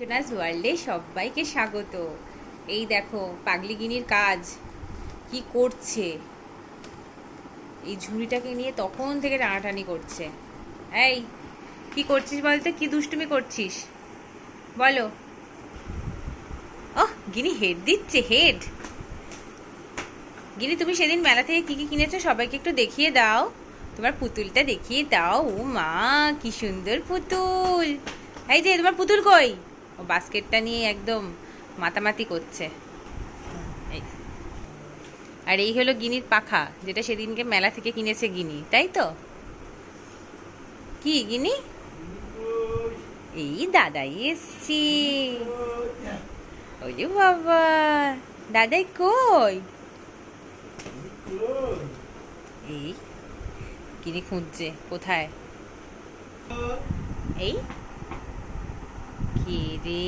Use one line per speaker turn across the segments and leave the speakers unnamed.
সোনাস ওয়ার্ল্ডে সবাইকে স্বাগত। এই দেখো পাগলিগিনির কাজ কি করছে, এই ঝুড়িটাকে নিয়ে তখন থেকে টানাটানি করছে। এই কি করছিস বলতে, কি দুষ্টুমি করছিস বলো। ওহ গিনি হেড দিচ্ছে, হেড। গিনি তুমি সেদিন মেলা থেকে কি কি কিনেছো সবাইকে একটু দেখিয়ে দাও, তোমার পুতুলটা দেখিয়ে দাও। ও মা কি সুন্দর পুতুল। এই যে তোমার পুতুল কই? ও বাস্কেটটা নিয়ে একদম মাতামাতি করছে। আর এই হলো গিনির পাখা, যেটা সেদিনকে মেলা থেকে কিনেছে গিনি, তাই তো? কি গিনি? এই দাদাই এসছি। ওরে বাবা, দাদাই কই? এই গিনি খুঁজছে কোথায়। এই কে রে?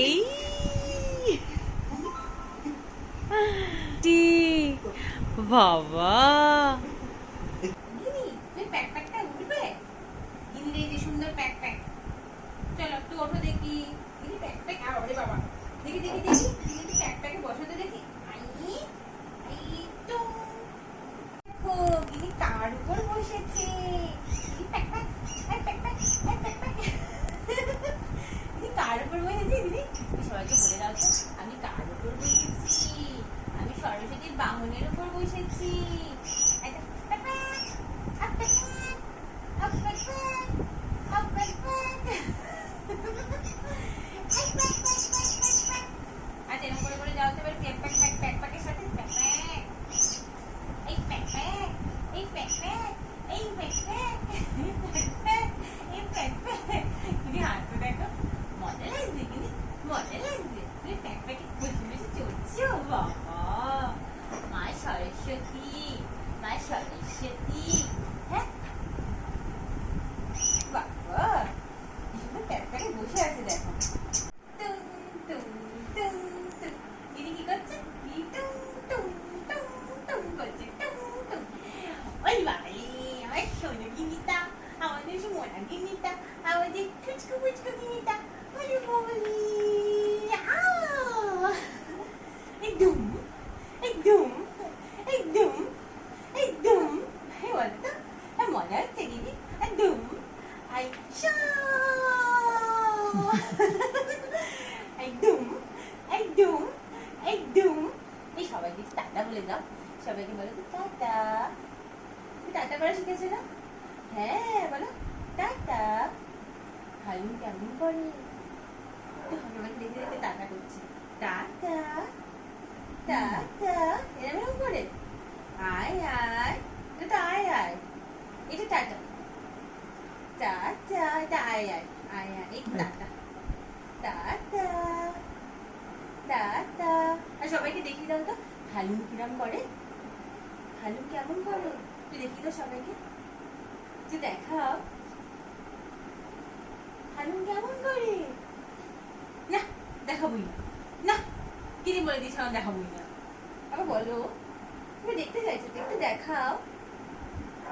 এই বাবা, গিনি তুই প্যাকপ্যাকটা উঠবে? গিনির এই যে সুন্দর প্যাকপ্যাক, চলো একটু ওঠো দেখি। গিনি প্যাকপ্যাক, আরে বাবা, দেখি দেখি দেখি গিনি প্যাকপ্যাকে বসাতে দেখি। আই এই তো দেখো গিনি কার উপর বসেছে। গিনি প্যাকপ্যাক, আই প্যাকপ্যাক, আই প্যাকপ্যাক। গিনি কার উপর বসেছে? গিনি সবাইকে বলে দাও তো, আমি কার উপর বসেছি? আমি সরস্বতীর বাহনের উপর বসেছি। আচ্ছা এরকম করে করে যাও তো এবার। প্যাকপ্যাকের সাথে প্যাকপ্যাক, এই প্যাকপ্যাক, এই প্যাকপ্যাক, এই প্যাকপ্যাক, এই প্যাকপ্যাক। তুমি হাসতে দেখো, মজা লাগছে কিন্তু, মজা লাগছে। তুমি প্যাকপ্যাকে বসে বসে চলছো। বাবা মা সরস্বতী, মা সরস্বতী। হ্যাঁ বাবা কি সুন্দর প্যাকপ্যাকে বসে আছে দেখো। টুং টুং টুং টুং। দিদি কি করছে? কি টুং টুং টুং টুং করছে, টুং টুং। ওই বাবারে আমার সোনা গিনিটা, আমাদের সোনা গিনিটা, আমাদের ফুচকু ফুচকু গিনিটা। ওরে বাবারে, একদম একদম একদম একদম। বলো তো মজা হচ্ছে দিদি? একদম আইসা একদম একদম একদম। এই সবাইকে টাটা বলে দাও, সবাইকে বলো তো টাটা। টাটা করা শিখেছে না? হ্যাঁ বলো টাটা। হালুম কেমন করে? সবাইকে দেখে দেখে টাটা করছে। টাটা টাটা, এরকম করে আয় আয়, এটা আয় আয়, এটা টাটা। টাটা, এটা আয় আয়, আয় আয়, এই টাটা টাটা টাটা। আর সবাইকে দেখিয়ে দাও তো হালুম কিরম করে, হালুম কেমন করে তুই দেখিয়ে দাও সবাইকে, যে দেখাও হালুম কেমন করে। না দেখাবই না, না কিনে বলে দিয়েছে আমার দেখাবই না। আবার বলো তুমি দেখতে চাইছো তো, একটু দেখাও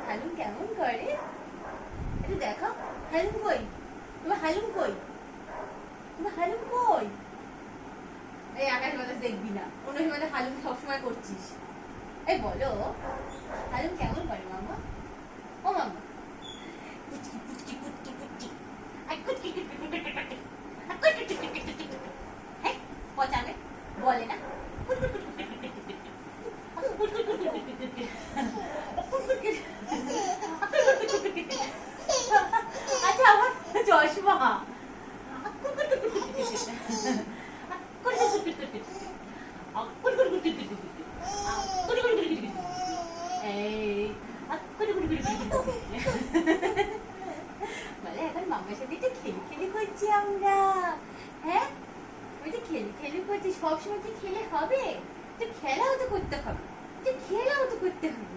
হালুম কেমন করে, একটু দেখাও। হালুম কই? তোমার হালুম কই? তোমার হালুম কই? এই আকাশ বাতাস দেখবি না, অন্য সময় হালুম সবসময় করছিস। এই বলো হালুম কেমন করে মামা? ও মামা কুচকি কুচকি কুচকি কুচকি, আই কুচকি কুচকি কুচকি কুচকি, আই কুচকি কুচকি কুচকি কুচকি। হ্যাঁ পচাবে বলে না, কুচকি কুচকি কুচকি কুচকি কুচকি, কুচকি কুচকি কুচকি কুচকি, আচ্ছা আমার চশমা। বলে এখন মামার সাথে একটু খেলি খেলি করছি আমরা। হ্যাঁ ওই যে খেলি খেলি করছি, সবসময় কি খেলে হবে? তো খেলাও তো করতে হবে, তো খেলাও তো করতে হবে।